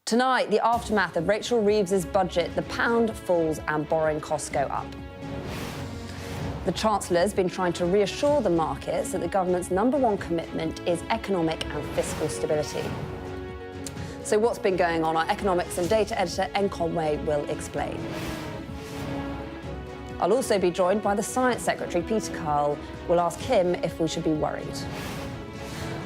Tonight, the aftermath of Rachel Reeves's budget, the pound falls and borrowing costs go up. The Chancellor's been trying to reassure the markets that the government's #1 commitment is economic and fiscal stability. So what's been going on? Our economics and data editor, Ed Conway, will explain. I'll also be joined by the Science Secretary, Peter Carl. We'll ask him if we should be worried.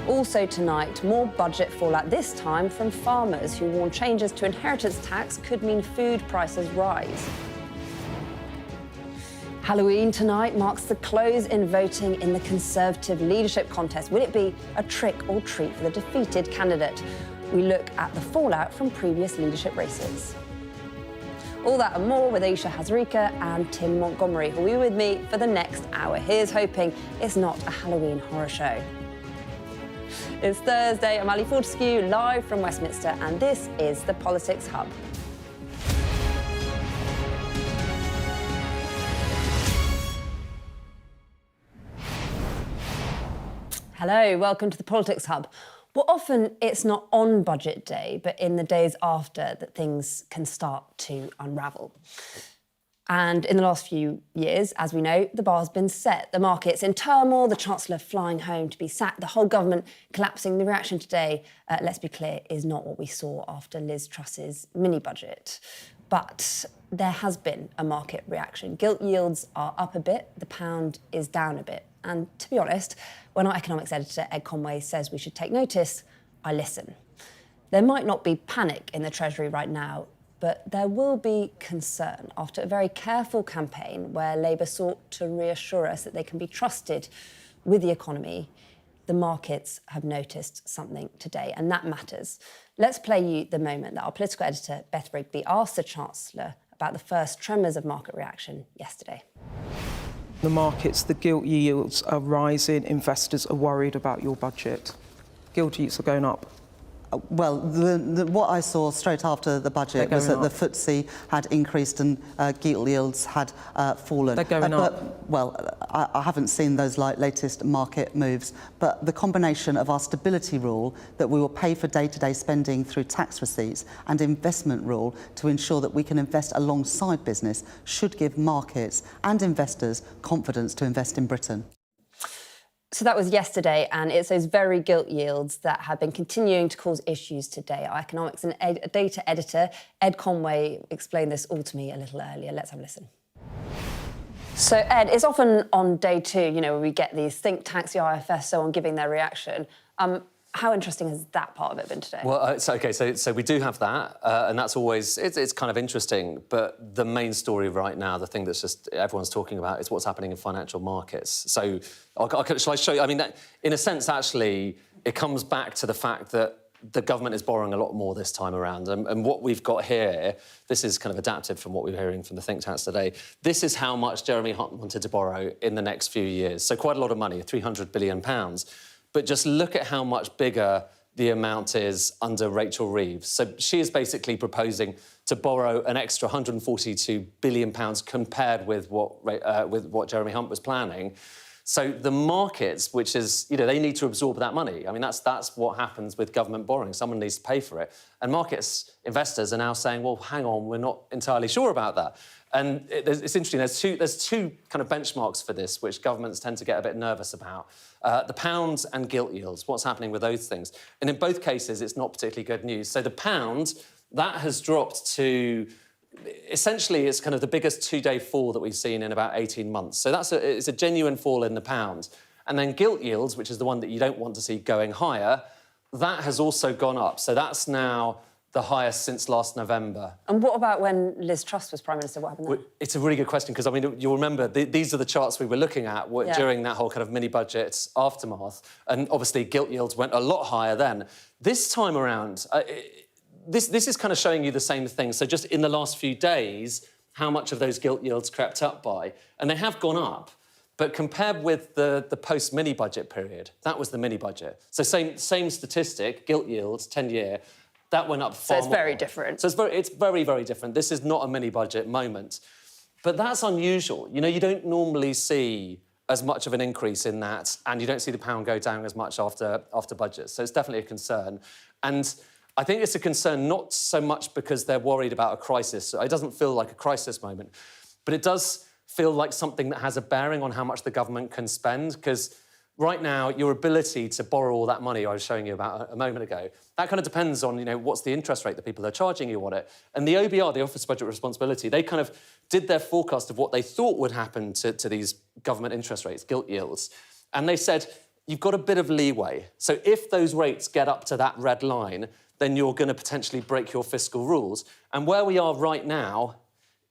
Also tonight, more budget fallout, this time from farmers who warn changes to inheritance tax could mean food prices rise. Halloween tonight marks the close in voting in the Conservative leadership contest. Will it be a trick or treat for the defeated candidate? We look at the fallout from previous leadership races. All that and more with Ayesha Hazarika and Tim Montgomerie, who will be with me for the next hour. Here's hoping it's not a Halloween horror show. It's Thursday, I'm Ali Fortescue, live from Westminster, and this is the Politics Hub. Hello, welcome to the Politics Hub. Well, often it's not on budget day, but in the days after that things can start to unravel. And in the last few years, as we know, the bar's been set. The market's in turmoil, the Chancellor flying home to be sacked, the whole government collapsing. The reaction today, let's be clear, is not what we saw after Liz Truss's mini-budget. But there has been a market reaction. Gilt yields are up a bit, the pound is down a bit. And to be honest, when our economics editor, Ed Conway, says we should take notice, I listen. There might not be panic in the Treasury right now, but there will be concern after a very careful campaign where Labour sought to reassure us that they can be trusted with the economy. The markets have noticed something today, and that matters. Let's play you the moment that our political editor, Beth Rigby, asked the Chancellor about the first tremors of market reaction yesterday. The markets, the gilt yields are rising. Investors are worried about your budget. Gilt yields are going up. Well, what I saw straight after the budget was that the FTSE had increased and gilt yields had fallen. They're going up. Well, I haven't seen those latest market moves, but the combination of our stability rule that we will pay for day-to-day spending through tax receipts and investment rule to ensure that we can invest alongside business should give markets and investors confidence to invest in Britain. So that was yesterday, and it's those very gilt yields that have been continuing to cause issues today. Our economics and data editor, Ed Conway, explained this all to me a little earlier. Let's have a listen. So, Ed, it's often on day two, you know, we get these think tanks, the IFS, so on, giving their reaction. How interesting has that part of it been today? Well, so we do have that, and that's always, it's kind of interesting, but the main story right now, the thing that's just everyone's talking about is what's happening in financial markets. So shall I show you? I mean, in a sense, actually, it comes back to the fact that the government is borrowing a lot more this time around, and what we've got here, this is kind of adapted from what we're hearing from the think tanks today. This is how much Jeremy Hutton wanted to borrow in the next few years. So quite a lot of money, £300 billion. But just look at how much bigger the amount is under Rachel Reeves. So she is basically proposing to borrow an extra £142 billion compared with what Jeremy Hunt was planning. So the markets, which is, you know, they need to absorb that money. I mean, that's what happens with government borrowing. Someone needs to pay for it. And markets, investors are now saying, well, hang on, we're not entirely sure about that. And it's interesting, there's two kind of benchmarks for this, which governments tend to get a bit nervous about. The pound and gilt yields, what's happening with those things. And in both cases, it's not particularly good news. So the pound, that has dropped to, essentially, it's kind of the biggest two-day fall that we've seen in about 18 months. So it's a genuine fall in the pound. And then gilt yields, which is the one that you don't want to see going higher, that has also gone up. So that's now the highest since last November. And what about when Liz Truss was Prime Minister? What happened there? It's a really good question, because, I mean, you'll remember, these are the charts we were looking at during that whole kind of mini-budget aftermath. And obviously, gilt yields went a lot higher then. This time around, this is kind of showing you the same thing. So just in the last few days, how much of those gilt yields crept up by. And they have gone up. But compared with the post-mini-budget period, that was the mini-budget. So same statistic, gilt yields, 10-year, that went up far more. So it's very different. So it's very, very different. This is not a mini-budget moment. But that's unusual. You know, you don't normally see as much of an increase in that, and you don't see the pound go down as much after budgets. So it's definitely a concern. And I think it's a concern not so much because they're worried about a crisis. It doesn't feel like a crisis moment, but it does feel like something that has a bearing on how much the government can spend, because right now, your ability to borrow all that money I was showing you about a moment ago, that kind of depends on, what's the interest rate that people are charging you on it. And the OBR, the Office of Budget Responsibility, they kind of did their forecast of what they thought would happen to these government interest rates, gilt yields. And they said, you've got a bit of leeway. So if those rates get up to that red line, then you're going to potentially break your fiscal rules. And where we are right now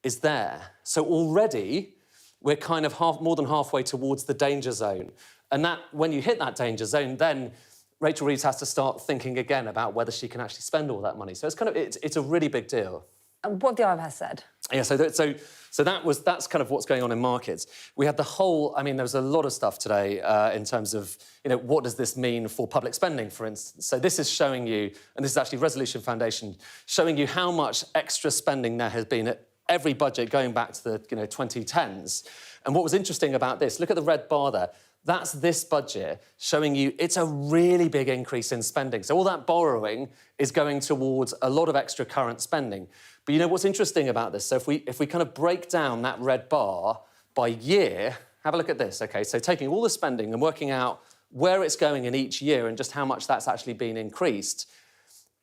is there. So already, we're kind of more than halfway towards the danger zone. And that, when you hit that danger zone, then Rachel Reeves has to start thinking again about whether she can actually spend all that money. So it's a really big deal. And what have the IMF said? Yeah, so that's kind of what's going on in markets. We had the whole, there was a lot of stuff today in terms of, what does this mean for public spending, for instance. So this is showing you, and this is actually Resolution Foundation, showing you how much extra spending there has been at every budget going back to the 2010s. And what was interesting about this, look at the red bar there. That's this budget showing you it's a really big increase in spending. So all that borrowing is going towards a lot of extra current spending. But what's interesting about this? So if we kind of break down that red bar by year, have a look at this, OK? So taking all the spending and working out where it's going in each year and just how much that's actually been increased,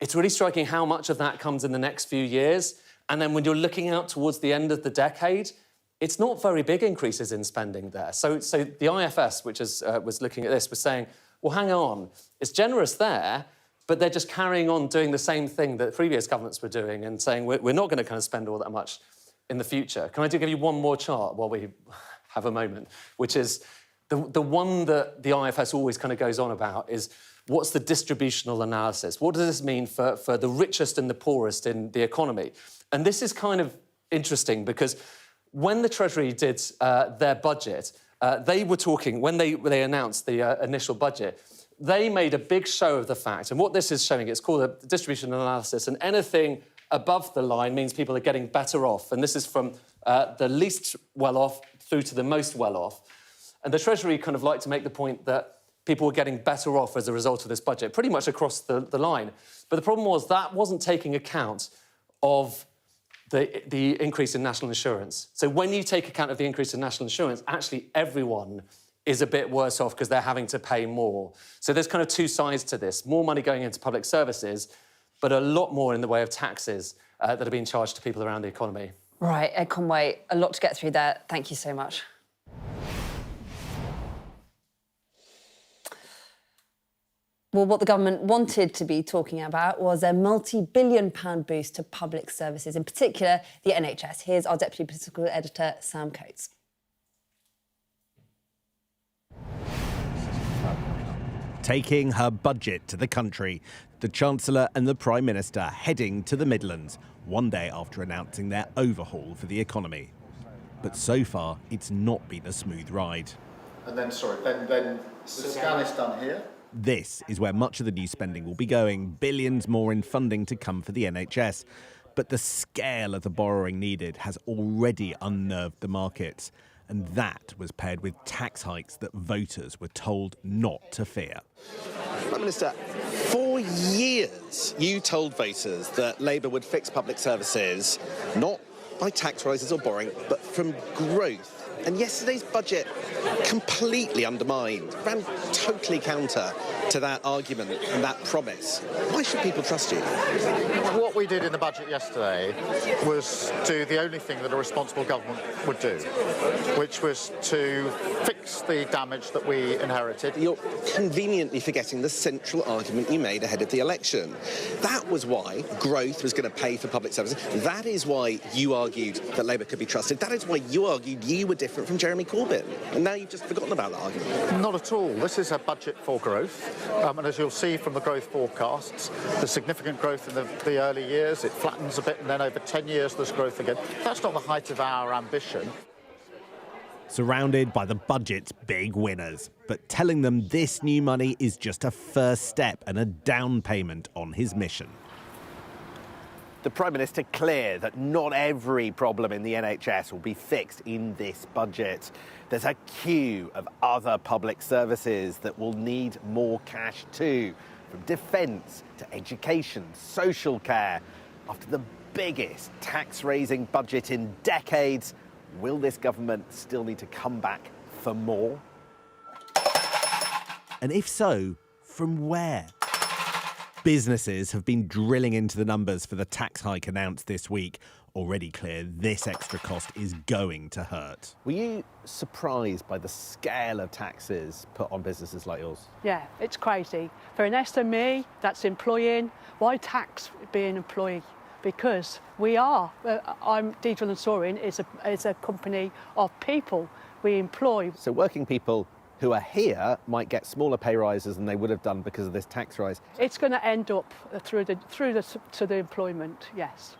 it's really striking how much of that comes in the next few years. And then when you're looking out towards the end of the decade, it's not very big increases in spending there. So the IFS, which was looking at this, was saying, well, hang on, it's generous there, but they're just carrying on doing the same thing that previous governments were doing and saying we're not going to kind of spend all that much in the future. Can I give you one more chart while we have a moment, which is the one that the IFS always kind of goes on about is what's the distributional analysis? What does this mean for the richest and the poorest in the economy? And this is kind of interesting because when the Treasury did their budget, they were talking, when they announced the initial budget, they made a big show of the fact, and what this is showing, it's called a distribution analysis, and anything above the line means people are getting better off. And this is from the least well-off through to the most well-off. And the Treasury kind of like to make the point that people were getting better off as a result of this budget, pretty much across the line. But the problem was that wasn't taking account of the increase in national insurance. So when you take account of the increase in national insurance, actually everyone is a bit worse off because they're having to pay more. So there's kind of two sides to this. More money going into public services, but a lot more in the way of taxes that are being charged to people around the economy. Right, Ed Conway, a lot to get through there. Thank you so much. Well, what the government wanted to be talking about was a multi-billion-pound boost to public services, in particular the NHS. Here's our Deputy Political Editor, Sam Coates. Taking her budget to the country, the Chancellor and the Prime Minister heading to the Midlands, one day after announcing their overhaul for the economy. But so far, it's not been a smooth ride. And then, the scan is done here. This is where much of the new spending will be going, billions more in funding to come for the NHS. But the scale of the borrowing needed has already unnerved the markets. And that was paired with tax hikes that voters were told not to fear. Prime Minister, for years you told voters that Labour would fix public services, not by tax rises or borrowing, but from growth. And yesterday's budget completely undermined, ran totally counter to that argument and that promise. Why should people trust you? What we did in the budget yesterday was do the only thing that a responsible government would do, which was to fix the damage that we inherited. You're conveniently forgetting the central argument you made ahead of the election. That was why growth was going to pay for public services. That is why you argued that Labour could be trusted. That is why you argued you were different from Jeremy Corbyn. And now you've just forgotten about that argument. Not at all. This is a budget for growth. And as you'll see from the growth forecasts, there's significant growth in the early years. It flattens a bit, and then over 10 years there's growth again. That's not the height of our ambition. Surrounded by the budget's big winners, but telling them this new money is just a first step and a down payment on his mission. The Prime Minister clear that not every problem in the NHS will be fixed in this budget. There's a queue of other public services that will need more cash too. from defence to education, social care. After the biggest tax-raising budget in decades, will this government still need to come back for more? And if so, from where? Businesses have been drilling into the numbers for the tax hike announced this week. Already clear this extra cost is going to hurt. Were you surprised by the scale of taxes put on businesses like yours? Yeah, it's crazy. For an SME that's employing, why tax being employee? Because we are. Diedril & Sorin is a company of people. We employ. So working people who are here might get smaller pay rises than they would have done because of this tax rise. It's going to end up to the employment, yes.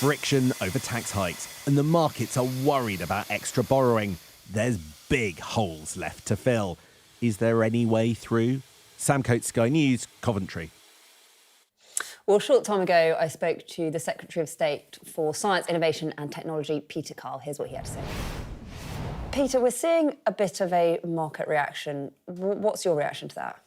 Friction over tax hikes, and the markets are worried about extra borrowing. There's big holes left to fill. Is there any way through? Sam Coates, Sky News, Coventry. Well, a short time ago, I spoke to the Secretary of State for Science, Innovation and Technology, Peter Carl. Here's what he had to say. Peter, we're seeing a bit of a market reaction. What's your reaction to that?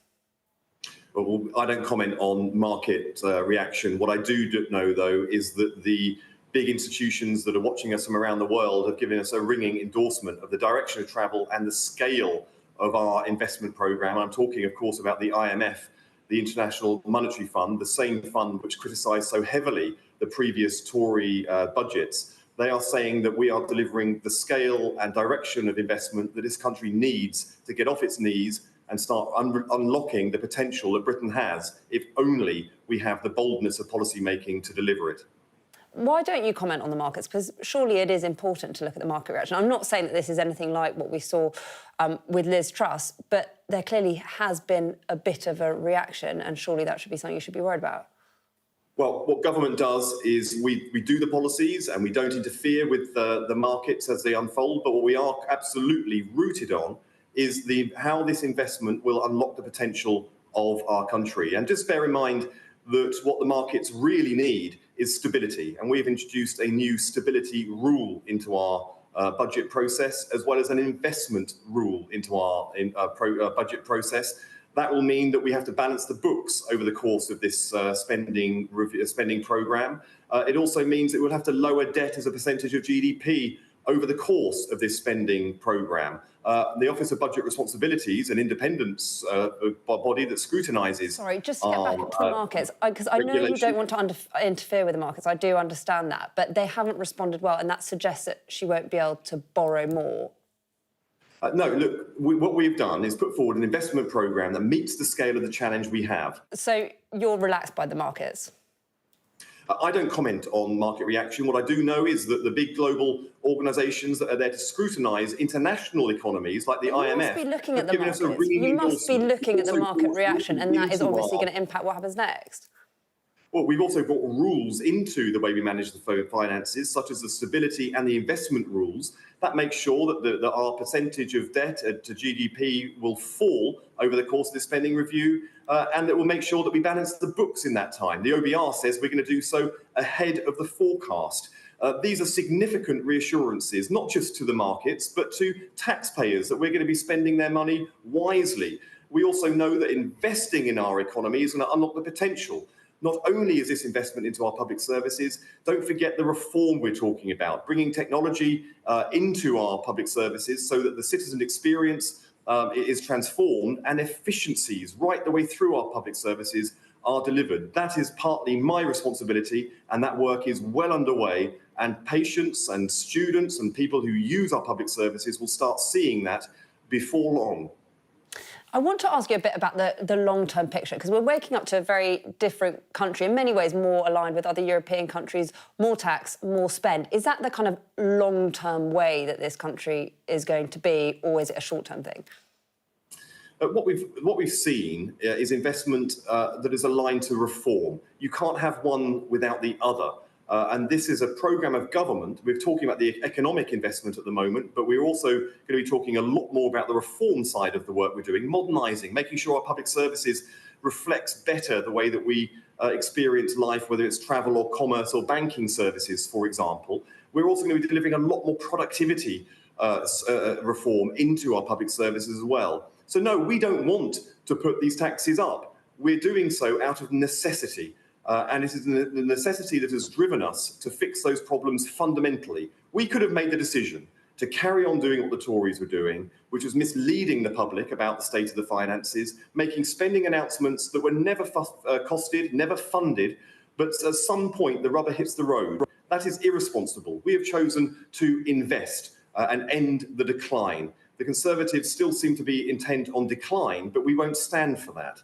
Well, I don't comment on market reaction. What I do know, though, is that the big institutions that are watching us from around the world have given us a ringing endorsement of the direction of travel and the scale of our investment programme. I'm talking, of course, about the IMF, the International Monetary Fund, the same fund which criticised so heavily the previous Tory budgets. They are saying that we are delivering the scale and direction of investment that this country needs to get off its knees and start unlocking the potential that Britain has, if only we have the boldness of policy making to deliver it. Why don't you comment on the markets? Because surely it is important to look at the market reaction. I'm not saying that this is anything like what we saw with Liz Truss, but there clearly has been a bit of a reaction, and surely that should be something you should be worried about. Well, what government does is we do the policies and we don't interfere with the markets as they unfold, but what we are absolutely rooted on is how this investment will unlock the potential of our country. And just bear in mind that what the markets really need is stability. And we've introduced a new stability rule into our budget process, as well as an investment rule into our budget process. That will mean that we have to balance the books over the course of this spending programme. It also means that we'll have to lower debt as a percentage of GDP over the course of this spending programme. The Office of Budget Responsibilities, an independent body that scrutinises... Sorry, just to get back to the markets, because I know you don't want to interfere with the markets. I do understand that, but they haven't responded well, and that suggests that she won't be able to borrow more. No, look, what we've done is put forward an investment programme that meets the scale of the challenge we have. So you're relaxed by the markets? I don't comment on market reaction. What I do know is that the big global organisations that are there to scrutinise international economies, like the IMF... You must be looking at the markets. You must be looking at the market reaction, and that is obviously going to impact what happens next. Well, we've also brought rules into the way we manage the finances, such as the stability and the investment rules. That makes sure that our percentage of debt to GDP will fall over the course of this spending review, and that will make sure that we balance the books in that time. The OBR says we're going to do so ahead of the forecast. These are significant reassurances, not just to the markets, but to taxpayers, that we're going to be spending their money wisely. We also know that investing in our economy is going to unlock the potential. Not only is this investment into our public services, don't forget the reform we're talking about, bringing technology into our public services so that the citizen experience is transformed and efficiencies right the way through our public services are delivered. That is partly my responsibility, and that work is well underway, and patients and students and people who use our public services will start seeing that before long. I want to ask you a bit about the long-term picture, because we're waking up to a very different country, in many ways more aligned with other European countries, more tax, more spend. Is that the kind of long-term way that this country is going to be, or is it a short-term thing? What we've seen is investment that is aligned to reform. You can't have one without the other. And this is a programme of government. We're talking about the economic investment at the moment, but we're also going to be talking a lot more about the reform side of the work we're doing, modernising, making sure our public services reflects better the way that we experience life, whether it's travel or commerce or banking services, for example. We're also going to be delivering a lot more productivity reform into our public services as well. So no, we don't want to put these taxes up. We're doing so out of necessity. And it is the necessity that has driven us to fix those problems fundamentally. We could have made the decision to carry on doing what the Tories were doing, which was misleading the public about the state of the finances, making spending announcements that were never costed, never funded, but at some point the rubber hits the road. That is irresponsible. We have chosen to invest and end the decline. The Conservatives still seem to be intent on decline, but we won't stand for that.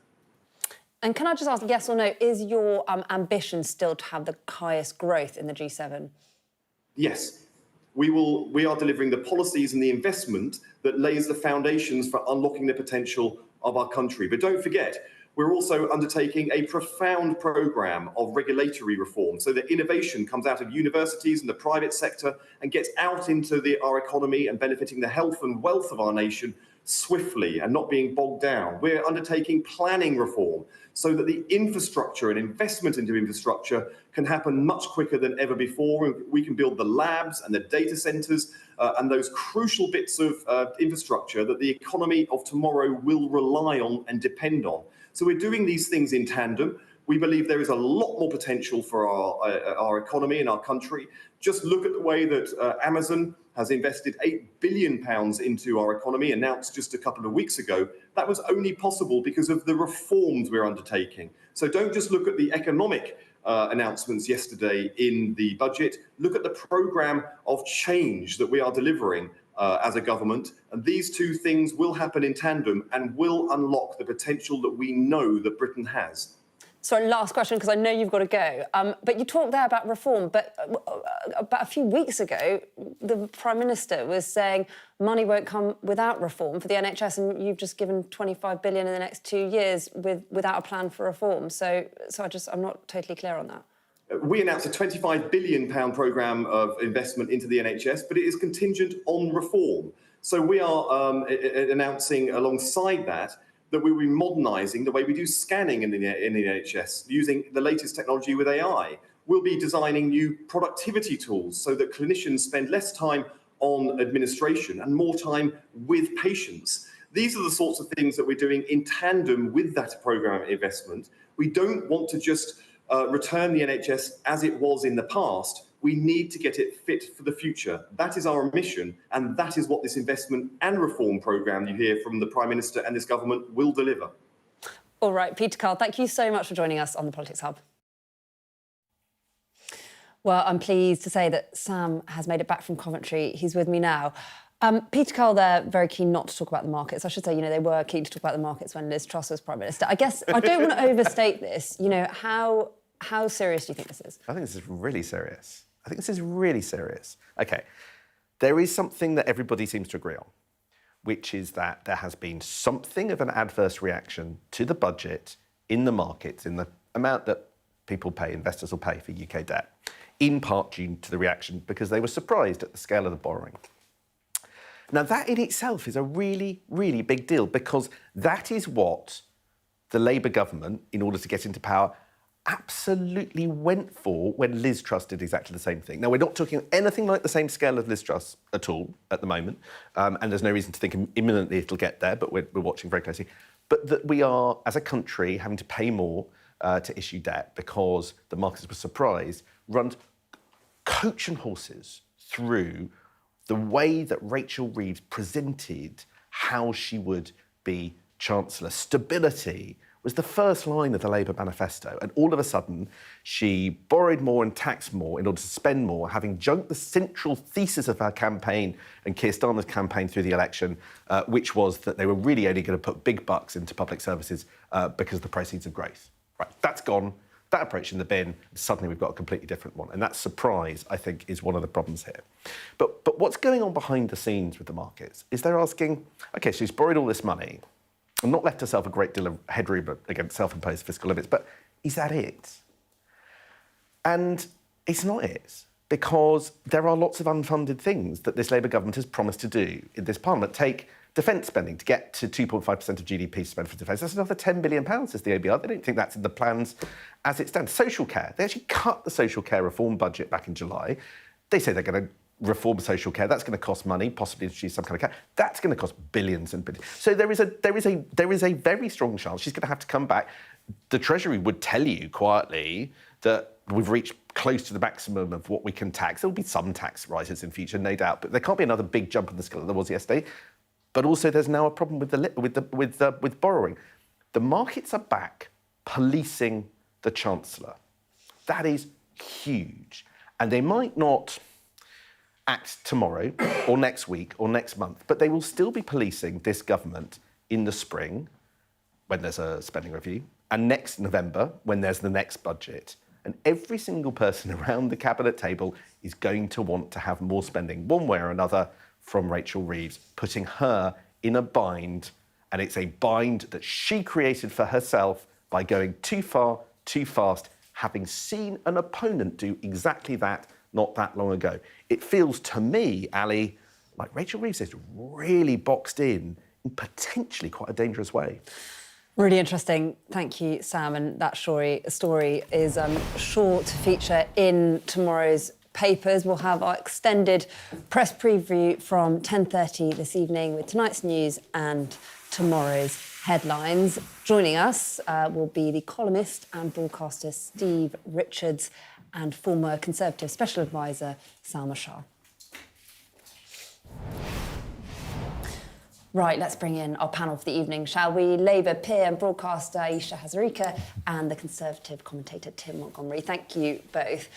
And can I just ask, yes or no, is your ambition still to have the highest growth in the G7? Yes. We are delivering the policies and the investment that lays the foundations for unlocking the potential of our country. But don't forget, we're also undertaking a profound programme of regulatory reform so that innovation comes out of universities and the private sector and gets out into our economy and benefiting the health and wealth of our nation swiftly and not being bogged down. We're undertaking planning reform so that the infrastructure and investment into infrastructure can happen much quicker than ever before. And we can build the labs and the data centres and those crucial bits of infrastructure that the economy of tomorrow will rely on and depend on. So we're doing these things in tandem. We believe there is a lot more potential for our economy and our country. Just look at the way that Amazon has invested £8 billion into our economy, announced just a couple of weeks ago. That was only possible because of the reforms we're undertaking. So don't just look at the economic announcements yesterday in the budget. Look at the programme of change that we are delivering as a government. And these two things will happen in tandem and will unlock the potential that we know that Britain has. Sorry, last question, because I know you've got to go. But you talked there about reform, but about a few weeks ago, the Prime Minister was saying money won't come without reform for the NHS, and you've just given £25 billion in the next 2 years without a plan for reform. So I'm not totally clear on that. We announced a £25 billion programme of investment into the NHS, but it is contingent on reform. So we are announcing alongside that we will be modernising the way we do scanning in the NHS, using the latest technology with AI. We'll be designing new productivity tools so that clinicians spend less time on administration and more time with patients. These are the sorts of things that we're doing in tandem with that programme of investment. We don't want to just return the NHS as it was in the past. We need to get it fit for the future. That is our mission, and that is what this investment and reform programme you hear from the Prime Minister and this government will deliver. All right, Peter Carl, thank you so much for joining us on the Politics Hub. Well, I'm pleased to say that Sam has made it back from Coventry. He's with me now. Peter Carl there, very keen not to talk about the markets. I should say, they were keen to talk about the markets when Liz Truss was Prime Minister. I guess I don't want to overstate this. How serious do you think this is? I think this is really serious. OK, there is something that everybody seems to agree on, which is that there has been something of an adverse reaction to the budget in the markets, in the amount that people pay, investors will pay for UK debt, in part due to the reaction because they were surprised at the scale of the borrowing. Now, that in itself is a really, really big deal because that is what the Labour government, in order to get into power, absolutely went for when Liz Truss did exactly the same thing. Now, we're not talking anything like the same scale of Liz Truss at all at the moment, and there's no reason to think imminently it'll get there, but we're watching very closely. But that we are, as a country, having to pay more to issue debt because the markets were surprised, runs coach and horses through the way that Rachel Reeves presented how she would be Chancellor. Stability was the first line of the Labour manifesto. And all of a sudden, she borrowed more and taxed more in order to spend more, having junked the central thesis of her campaign and Keir Starmer's campaign through the election, which was that they were really only going to put big bucks into public services because of the proceeds of growth. Right, that's gone. That approach in the bin, suddenly we've got a completely different one. And that surprise, I think, is one of the problems here. But what's going on behind the scenes with the markets is they're asking, OK, so she's borrowed all this money, and not left herself a great deal of headroom against self-imposed fiscal limits, but is that it? And it's not it, because there are lots of unfunded things that this Labour government has promised to do in this Parliament. Take defence spending to get to 2.5% of GDP to spend for defence. That's another £10 billion, says the ABR. They don't think that's in the plans as it stands. Social care. They actually cut the social care reform budget back in July. They say they're going to reform of social care. That's going to cost money, possibly introduce some kind of care. That's going to cost billions and billions. So there is a very strong chance she's going to have to come back. The Treasury would tell you quietly that we've reached close to the maximum of what we can tax. There'll be some tax rises in future, no doubt, but there can't be another big jump on the scale that there was yesterday. But also, there's now a problem with borrowing. The markets are back policing the Chancellor. That is huge, and they might not act tomorrow or next week or next month, but they will still be policing this government in the spring when there's a spending review, and next November when there's the next budget. And every single person around the cabinet table is going to want to have more spending, one way or another, from Rachel Reeves, putting her in a bind. And it's a bind that she created for herself by going too far, too fast, having seen an opponent do exactly that not that long ago. It feels to me, Ali, like Rachel Reeves is really boxed in potentially quite a dangerous way. Really interesting. Thank you, Sam. And that story is sure to feature in tomorrow's papers. We'll have our extended press preview from 10:30 this evening with tonight's news and tomorrow's headlines. Joining us will be the columnist and broadcaster Steve Richards and former Conservative Special Advisor Salma Shah. Right, let's bring in our panel for the evening, shall we? Labour peer and broadcaster Ayesha Hazarika and the Conservative commentator Tim Montgomerie. Thank you both.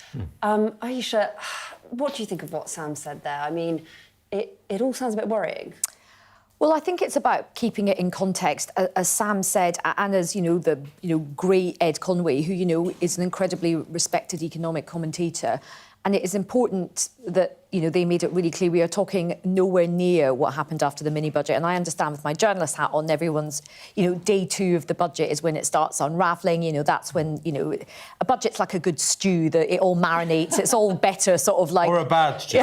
Ayesha, what do you think of what Sam said there? I mean, it all sounds a bit worrying. Well, I think it's about keeping it in context, as Sam said, and as the great Ed Conway, who is an incredibly respected economic commentator. And it is important that, they made it really clear we are talking nowhere near what happened after the mini-budget. And I understand with my journalist hat on, everyone's, day two of the budget is when it starts unravelling. That's when, a budget's like a good stew, that it all marinates. It's all better, sort of like... Or a bad stew.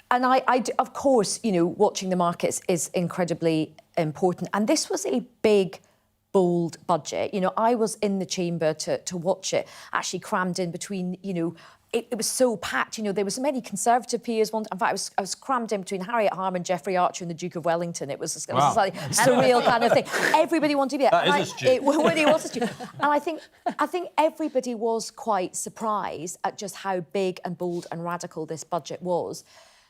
And I, of course, watching the markets is incredibly important. And this was a big, bold budget. I was in the chamber to watch it, actually crammed in between, it was so packed. There were so many Conservative peers. In fact, I was crammed in between Harriet Harman, Geoffrey Archer and the Duke of Wellington. It was a slightly surreal kind of thing. Everybody wanted to be there. That is a stew. It really was a stew. And I think everybody was quite surprised at just how big and bold and radical this budget was.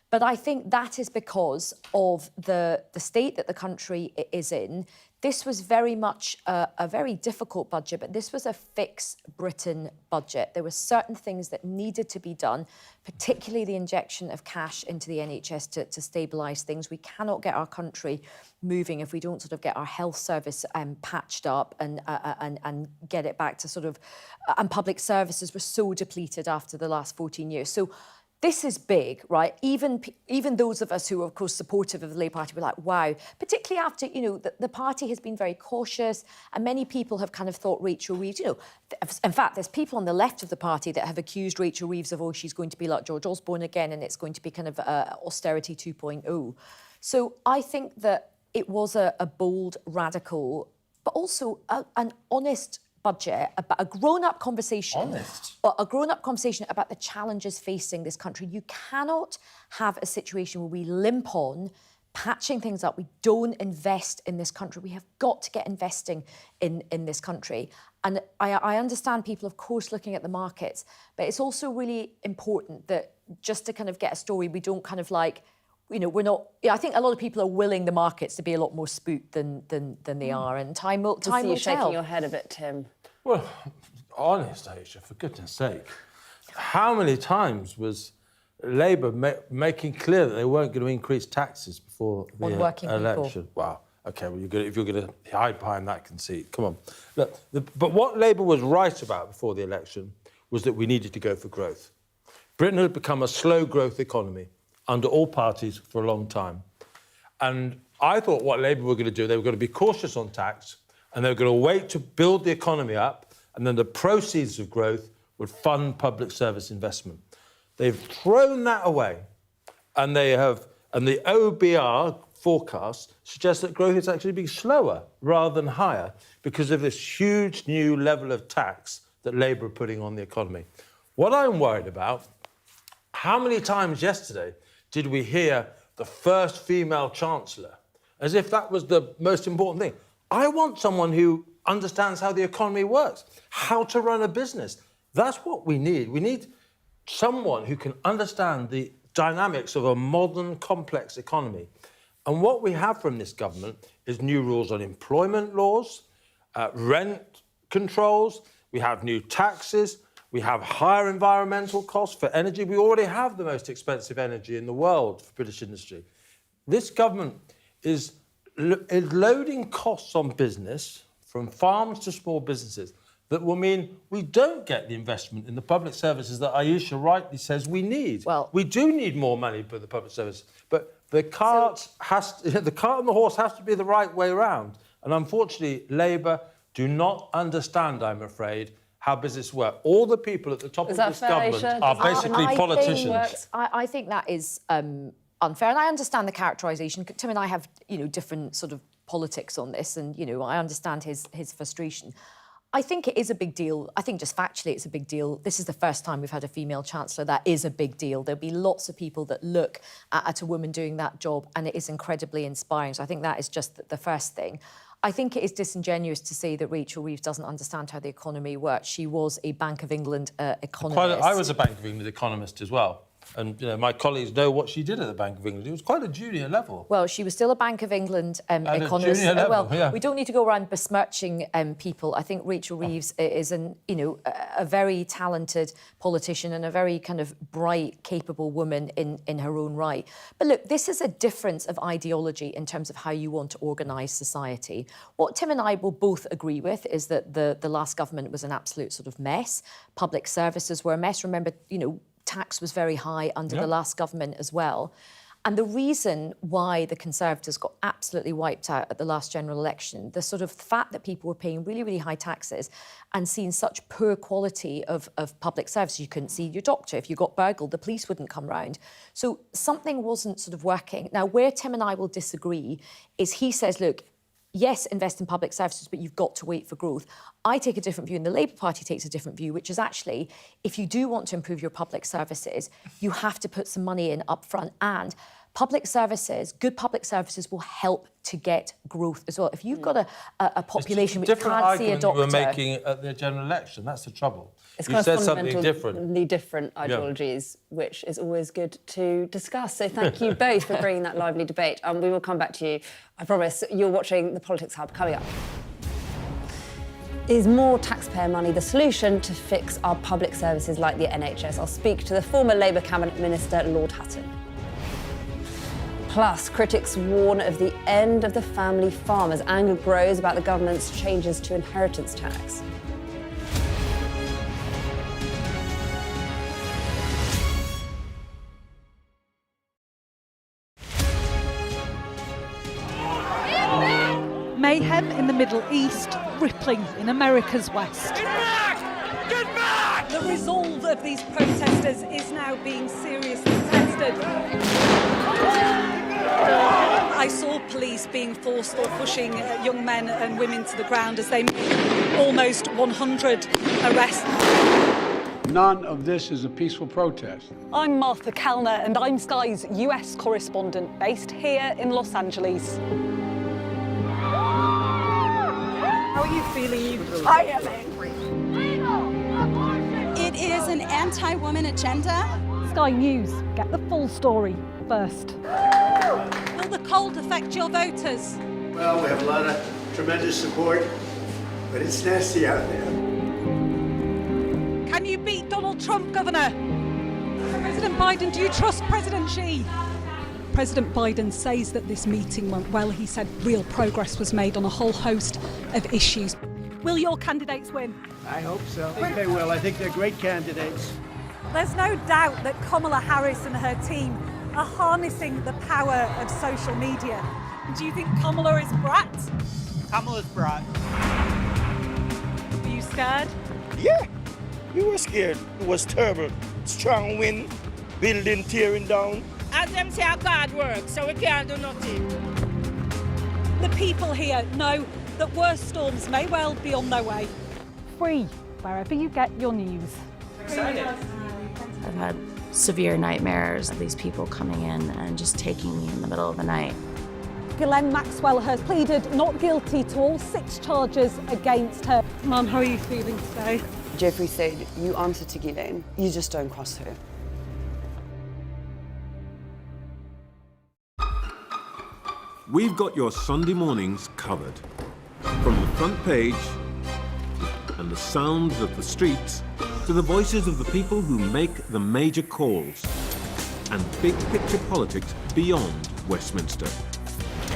But I think that is because of the state that the country is in. This was very much a very difficult budget, but this was a fix Britain budget. There were certain things that needed to be done, particularly the injection of cash into the NHS to stabilise things. We cannot get our country moving if we don't sort of get our health service patched up and get it back to sort of... and public services were so depleted after the last 14 years. So this is big, right? Even those of us who are, of course, supportive of the Labour Party were like, wow. Particularly after, the party has been very cautious and many people have kind of thought Rachel Reeves, in fact, there's people on the left of the party that have accused Rachel Reeves of, she's going to be like George Osborne again and it's going to be kind of austerity 2.0. So I think that it was a bold, radical, but also an honest budget, about a grown-up conversation. Honest. A grown-up conversation about the challenges facing this country. You cannot have a situation where we limp on, patching things up. We don't invest in this country. We have got to get investing in this country. And I understand people, of course, looking at the markets, but it's also really important that just to kind of get a story, we don't kind of like, we're not... I think a lot of people are willing the markets to be a lot more spooked than they are, and time will tell. You're shaking your head a bit, Tim. Well, honest, Ayesha, for goodness sake, how many times was Labour making clear that they weren't going to increase taxes before the election? People. Wow. OK, well, if you're going to hide behind that conceit, come on. Look, but what Labour was right about before the election was that we needed to go for growth. Britain had become a slow growth economy under all parties for a long time. And I thought what Labour were going to do, they were going to be cautious on tax and they were going to wait to build the economy up and then the proceeds of growth would fund public service investment. They've thrown that away and the OBR forecast suggests that growth is actually being slower rather than higher because of this huge new level of tax that Labour are putting on the economy. What I'm worried about, How many times yesterday did we hear the first female chancellor, as if that was the most important thing? I want someone who understands how the economy works, how to run a business. That's what we need. We need someone who can understand the dynamics of a modern, complex economy. And what we have from this government is new rules on employment laws, rent controls, we have new taxes, we have higher environmental costs for energy. We already have the most expensive energy in the world for British industry. This government is loading costs on business, from farms to small businesses, that will mean we don't get the investment in the public services that Ayesha rightly says we need. Well, we do need more money for the public service, but the cart the cart and the horse has to be the right way round. And unfortunately, Labour do not understand, I'm afraid, how business works. All the people at the top of this government are basically politicians. I think that is unfair, and I understand the characterisation. Tim and I have, different sort of politics on this, and, I understand his frustration. I think it is a big deal. I think just factually it's a big deal. This is the first time we've had a female chancellor. That is a big deal. There'll be lots of people that look at a woman doing that job, and it is incredibly inspiring. So I think that is just the first thing. I think it is disingenuous to say that Rachel Reeves doesn't understand how the economy works. She was a Bank of England economist. I was a Bank of England economist as well. And my colleagues know what she did at the Bank of England. It was quite a junior level. Well, she was still a Bank of England economist. Junior level, yeah. We don't need to go around besmirching people. I think Rachel Reeves is a very talented politician and a very kind of bright, capable woman in her own right. But look, this is a difference of ideology in terms of how you want to organise society. What Tim and I will both agree with is that the last government was an absolute sort of mess. Public services were a mess. Remember, tax was very high under the last government as well. And the reason why the Conservatives got absolutely wiped out at the last general election, the sort of fact that people were paying really, really high taxes and seeing such poor quality of public services. You couldn't see your doctor. If you got burgled, the police wouldn't come round. So something wasn't sort of working. Now, where Tim and I will disagree is he says, look, yes, invest in public services, but you've got to wait for growth. I take a different view, and the Labour Party takes a different view, which is actually, if you do want to improve your public services, you have to put some money in up front. And public services, good public services, will help to get growth as well. If you've got a population which can't see a doctor... You were making at the general election. That's the trouble. It's you said something different. Different ideologies, which is always good to discuss. So thank you both for bringing that lively debate. We will come back to you. I promise. You're watching the Politics Hub. Coming up. Is more taxpayer money the solution to fix our public services like the NHS? I'll speak to the former Labour Cabinet Minister, Lord Hutton. Plus, critics warn of the end of the family farm as anger grows about the government's changes to inheritance tax. Mayhem in the Middle East, rippling in America's West. Get back! Get back! The resolve of these protesters is now being seriously tested. I saw police being forced or pushing young men and women to the ground as they made almost 100 arrests. None of this is a peaceful protest. I'm Martha Kellner, and I'm Sky's US correspondent based here in Los Angeles. How are you feeling? I am angry. It is an anti-woman agenda. Sky News, get the full story first. Will the cold affect your voters? Well, we have a lot of tremendous support, but it's nasty out there. Can you beat Donald Trump, Governor? President Biden, do you trust President Xi? President Biden says that this meeting went well. He said real progress was made on a whole host of issues. Will your candidates win? I hope so. I think they will. I think they're great candidates. There's no doubt that Kamala Harris and her team are harnessing the power of social media. Do you think Kamala is brat? Kamala's brat. Are you scared? Yeah, we were scared. It was terrible. Strong wind, building tearing down. As them say, our God works, so we can't do nothing. The people here know that worse storms may well be on their way. Free, wherever you get your news. Excited. I've had severe nightmares of these people coming in and just taking me in the middle of the night. Ghislaine Maxwell has pleaded not guilty to all 6 charges against her. Mum, how are you feeling today? Jeffrey said, you answer to Ghislaine, you just don't cross her. We've got your Sunday mornings covered. From the front page and the sounds of the streets to the voices of the people who make the major calls and big picture politics beyond Westminster.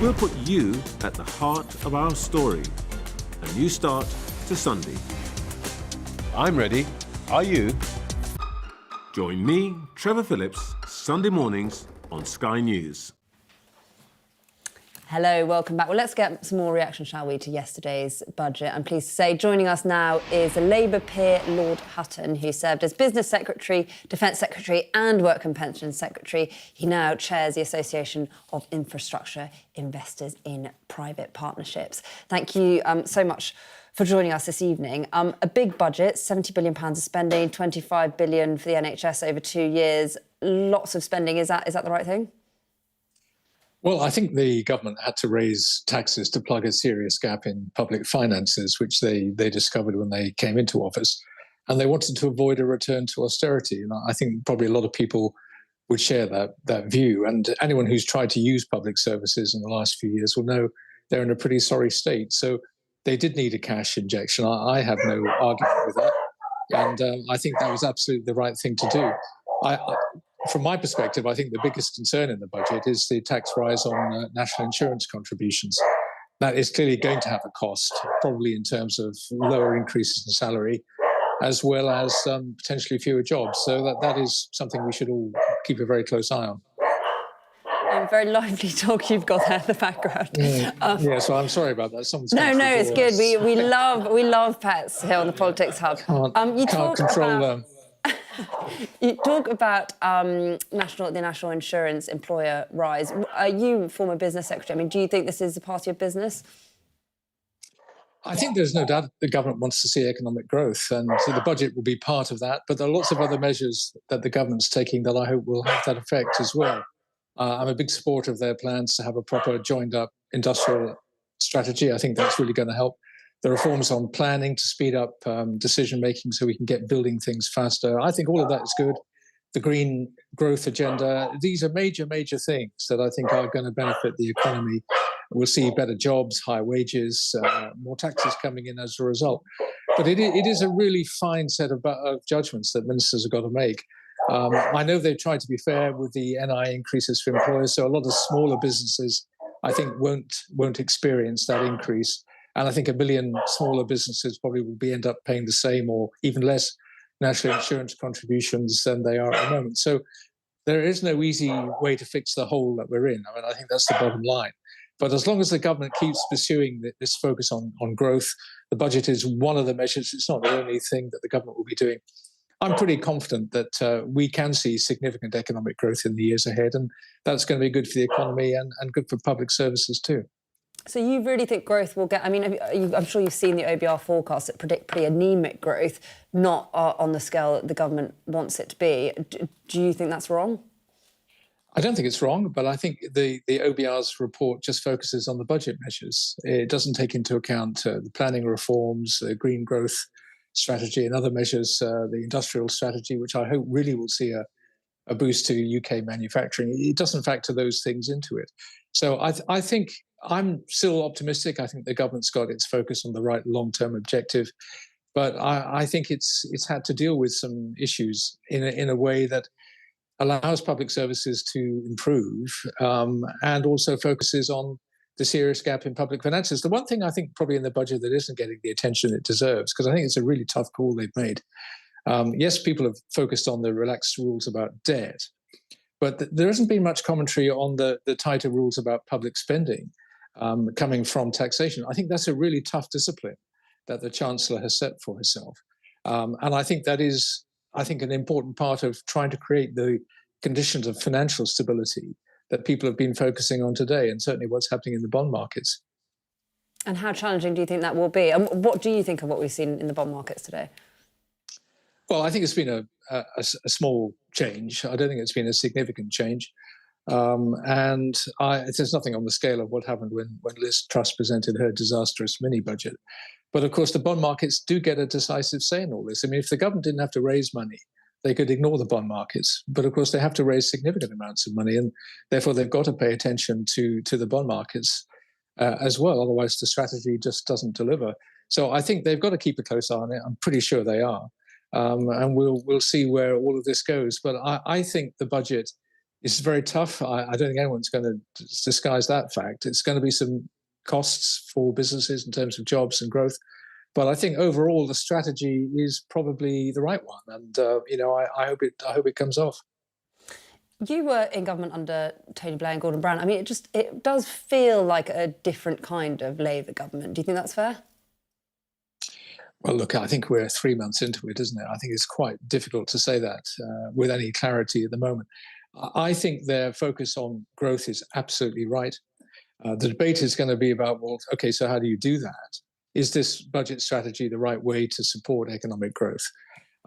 We'll put you at the heart of our story. A new start to Sunday. I'm ready. Are you? Join me, Trevor Phillips, Sunday mornings on Sky News. Hello, welcome back. Well, let's get some more reaction, shall we, to yesterday's budget. I'm pleased to say joining us now is a Labour peer, Lord Hutton, who served as Business Secretary, Defence Secretary and Work and Pensions Secretary. He now chairs the Association of Infrastructure Investors in Private Partnerships. Thank you so much for joining us this evening. A big budget, £70 billion of spending, £25 billion for the NHS over 2 years. Lots of spending. Is that the right thing? Well, I think the government had to raise taxes to plug a serious gap in public finances, which they discovered when they came into office. And they wanted to avoid a return to austerity. And I think probably a lot of people would share that view. And anyone who's tried to use public services in the last few years will know they're in a pretty sorry state. So they did need a cash injection. I have no argument with that. And I think that was absolutely the right thing to do. From my perspective, I think the biggest concern in the budget is the tax rise on national insurance contributions. That is clearly going to have a cost, probably in terms of lower increases in salary, as well as potentially fewer jobs. So that is something we should all keep a very close eye on. Very lively talk you've got there in the background. Yeah, so I'm sorry about that. Someone's No, it's good. We love pets here on the Politics Hub. Can't control them. You talk about the national insurance employer rise. Are you former business secretary? I mean, do you think this is a party of business? I think there's no doubt the government wants to see economic growth, and so the budget will be part of that. But there are lots of other measures that the government's taking that I hope will have that effect as well. I'm a big supporter of their plans to have a proper joined-up industrial strategy. I think that's really going to help. The reforms on planning to speed up decision-making so we can get building things faster. I think all of that is good. The green growth agenda, these are major, major things that I think are going to benefit the economy. We'll see better jobs, higher wages, more taxes coming in as a result. But it is a really fine set of judgments that ministers have got to make. I know they've tried to be fair with the NI increases for employers, so a lot of smaller businesses, I think, won't experience that increase. And I think 1 million smaller businesses probably will end up paying the same or even less national insurance contributions than they are at the moment. So there is no easy way to fix the hole that we're in. I mean, I think that's the bottom line. But as long as the government keeps pursuing this focus on growth, the budget is one of the measures. It's not the only thing that the government will be doing. I'm pretty confident that we can see significant economic growth in the years ahead, and that's going to be good for the economy and good for public services too. So you really think growth will get... I mean, I'm sure you've seen the OBR forecasts that predict pretty anaemic growth, not on the scale that the government wants it to be. Do you think that's wrong? I don't think it's wrong, but I think the OBR's report just focuses on the budget measures. It doesn't take into account the planning reforms, the green growth strategy and other measures, the industrial strategy, which I hope really will see a boost to UK manufacturing. It doesn't factor those things into it. So I think I'm still optimistic. I think the government's got its focus on the right long-term objective, but I think it's had to deal with some issues in a way that allows public services to improve and also focuses on the serious gap in public finances. The one thing I think probably in the budget that isn't getting the attention it deserves, because I think it's a really tough call they've made. Yes, people have focused on the relaxed rules about debt, but there hasn't been much commentary on the tighter rules about public spending coming from taxation. I think that's a really tough discipline that the Chancellor has set for herself. And I think that is, an important part of trying to create the conditions of financial stability that people have been focusing on today, and certainly what's happening in the bond markets. And how challenging do you think that will be? And what do you think of what we've seen in the bond markets today? Well, I think it's been a small change. I don't think it's been a significant change. There's nothing on the scale of what happened when Liz Truss presented her disastrous mini-budget. But of course, the bond markets do get a decisive say in all this. I mean, if the government didn't have to raise money, they could ignore the bond markets. But of course, they have to raise significant amounts of money, and therefore they've got to pay attention to the bond markets as well. Otherwise, the strategy just doesn't deliver. So I think they've got to keep a close eye on it. I'm pretty sure they are. And we'll see where all of this goes. But I think the budget is very tough. I don't think anyone's going to disguise that fact. It's going to be some costs for businesses in terms of jobs and growth. But I think overall the strategy is probably the right one. And, I hope it comes off. You were in government under Tony Blair and Gordon Brown. I mean, it does feel like a different kind of Labour government. Do you think that's fair? Well, look, I think we're 3 months into it, isn't it? I think it's quite difficult to say that with any clarity at the moment. I think their focus on growth is absolutely right. The debate is going to be about, well, OK, so how do you do that? Is this budget strategy the right way to support economic growth?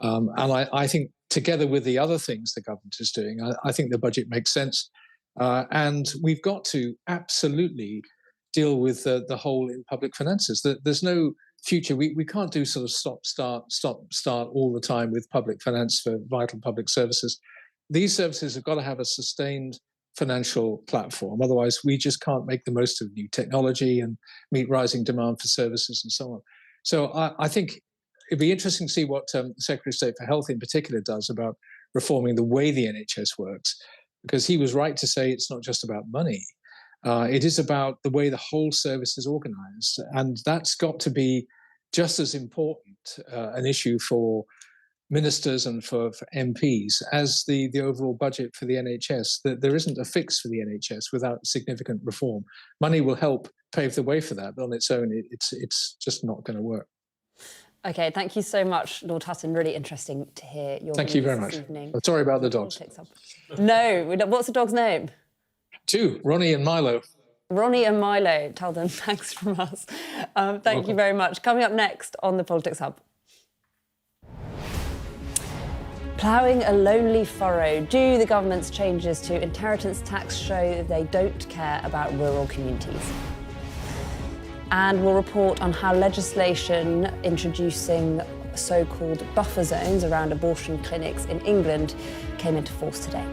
And I think together with the other things the government is doing, I think the budget makes sense. And we've got to absolutely deal with the hole in public finances. There's no future. We can't do sort of stop, start all the time with public finance for vital public services. These services have got to have a sustained financial platform. Otherwise, we just can't make the most of new technology and meet rising demand for services and so on. So I think it'd be interesting to see what the Secretary of State for Health in particular does about reforming the way the NHS works, because he was right to say it's not just about money. It is about the way the whole service is organised. And that's got to be just as important an issue for ministers and for MPs as the overall budget for the NHS. There isn't a fix for the NHS without significant reform. Money will help pave the way for that, but on its own, it's just not going to work. OK, thank you so much, Lord Hutton. Really interesting to hear your Thank you very much. Sorry about the dogs. No, what's the dog's name? 2, Ronnie and Milo. Ronnie and Milo. Tell them thanks from us. Thank you very much. Coming up next on the Politics Hub. Ploughing a lonely furrow. Do the government's changes to inheritance tax show they don't care about rural communities? And we'll report on how legislation introducing so-called buffer zones around abortion clinics in England came into force today.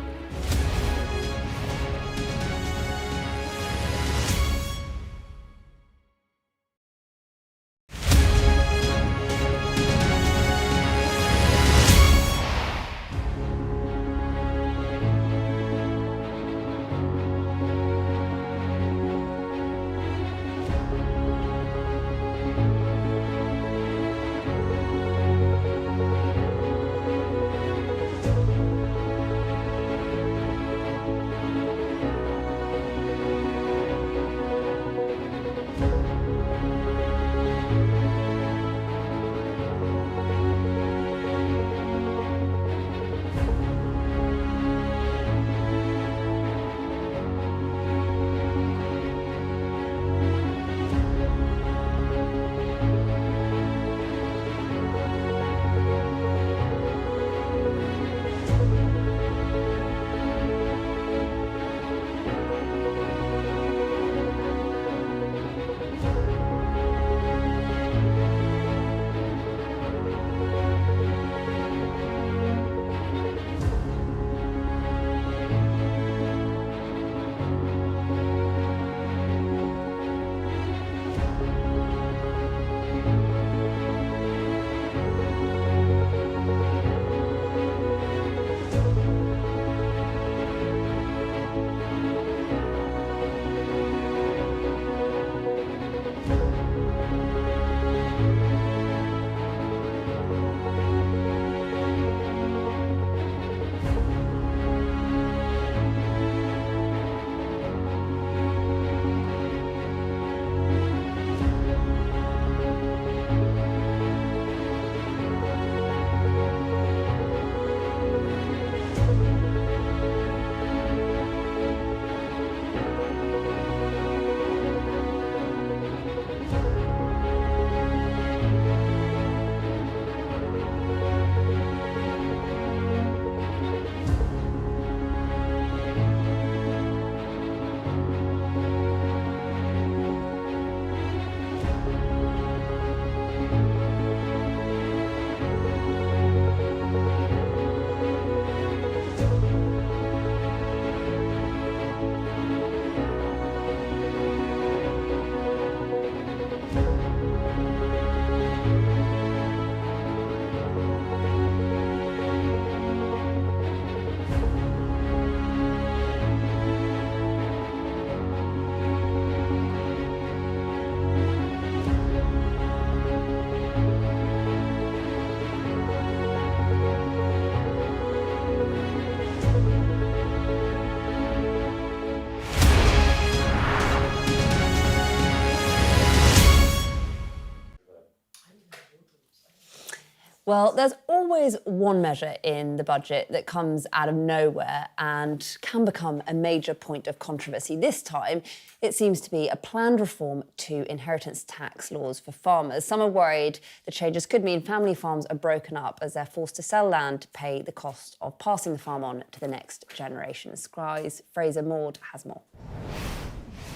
Well, there's always one measure in the budget that comes out of nowhere and can become a major point of controversy. This time, it seems to be a planned reform to inheritance tax laws for farmers. Some are worried the changes could mean family farms are broken up as they're forced to sell land to pay the cost of passing the farm on to the next generation. Sky's Fraser Maud has more.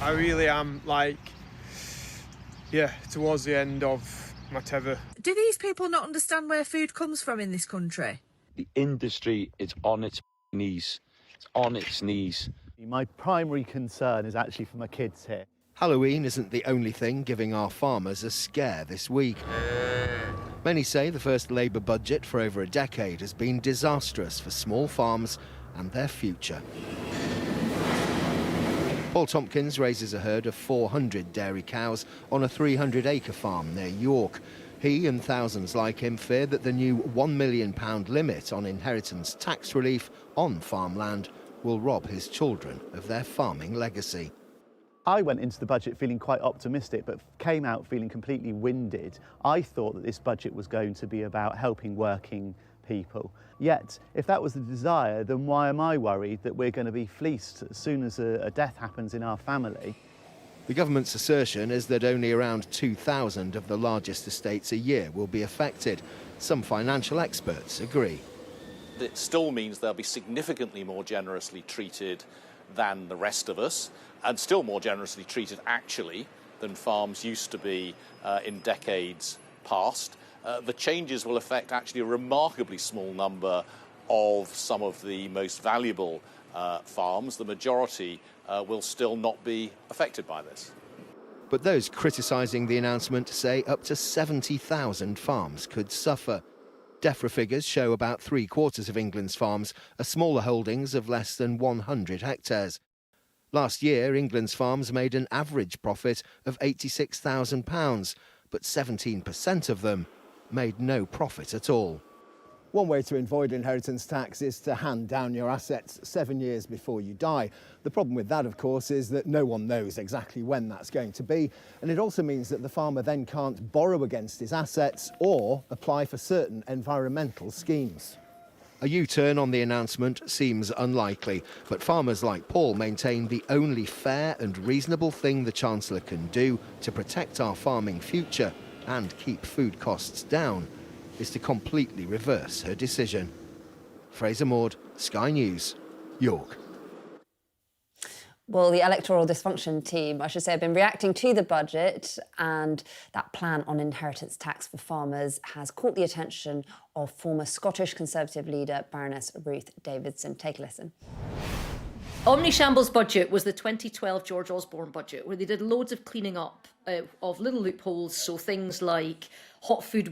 I really am, towards the end of my tether. Do these people not understand where food comes from in this country? The industry is on its knees. It's on its knees. My primary concern is actually for my kids here. Halloween isn't the only thing giving our farmers a scare this week. Many say the first Labour budget for over a decade has been disastrous for small farms and their future. Paul Tompkins raises a herd of 400 dairy cows on a 300-acre farm near York. He and thousands like him fear that the new £1 million limit on inheritance tax relief on farmland will rob his children of their farming legacy. I went into the budget feeling quite optimistic, but came out feeling completely winded. I thought that this budget was going to be about helping working people. Yet, if that was the desire, then why am I worried that we're going to be fleeced as soon as a death happens in our family? The government's assertion is that only around 2,000 of the largest estates a year will be affected. Some financial experts agree. It still means they'll be significantly more generously treated than the rest of us, and still more generously treated, actually, than farms used to be in decades past. The changes will affect actually a remarkably small number of some of the most valuable farms. The majority will still not be affected by this. But those criticising the announcement say up to 70,000 farms could suffer. DEFRA figures show about 3/4 of England's farms are smaller holdings of less than 100 hectares. Last year, England's farms made an average profit of £86,000, but 17% of them made no profit at all. One way to avoid inheritance tax is to hand down your assets 7 years before you die. The problem with that, of course, is that no one knows exactly when that's going to be, and it also means that the farmer then can't borrow against his assets or apply for certain environmental schemes. A U-turn on the announcement seems unlikely, but farmers like Paul maintain the only fair and reasonable thing the Chancellor can do to protect our farming future and keep food costs down is to completely reverse her decision. Fraser Maud, Sky News, York. Well, the electoral dysfunction team, I should say, have been reacting to the budget, and that plan on inheritance tax for farmers has caught the attention of former Scottish Conservative leader Baroness Ruth Davidson. Take a listen. Omnishambles budget was the 2012 George Osborne budget, where they did loads of cleaning up of little loopholes. So things like hot food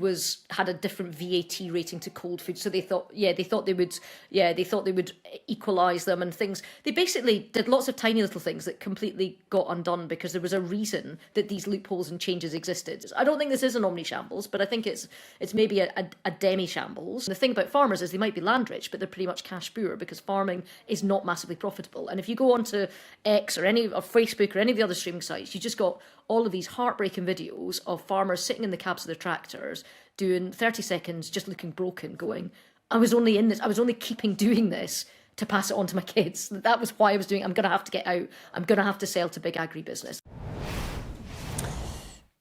had a different VAT rating to cold food. So they thought they would equalise them and things. They basically did lots of tiny little things that completely got undone because there was a reason that these loopholes and changes existed. I don't think this is an omnishambles, but I think it's maybe a demi-shambles. The thing about farmers is they might be land rich, but they're pretty much cash poor because farming is not massively profitable. And if you go onto X or Facebook or any of the other streaming sites, you just got all of these heartbreaking videos of farmers sitting in the cabs of their tractors doing 30 seconds just looking broken, going, I was only keeping doing this to pass it on to my kids. That was why I was doing it. I'm going to have to get out. I'm going to have to sell to big agribusiness.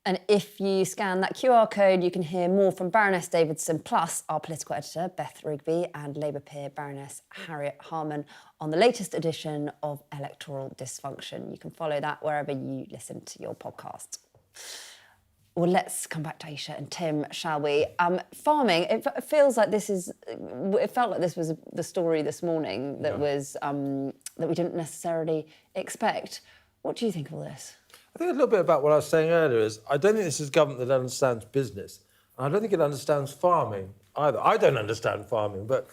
And if you scan that QR code, you can hear more from Baroness Davidson, plus our political editor, Beth Rigby, and Labour peer Baroness Harriet Harman on the latest edition of Electoral Dysfunction. You can follow that wherever you listen to your podcast. Well, let's come back to Ayesha and Tim, shall we? Farming, it felt like this was the story this morning that we didn't necessarily expect. What do you think of all this? I think a little bit about what I was saying earlier is I don't think this is government that understands business. And I don't think it understands farming either. I don't understand farming, but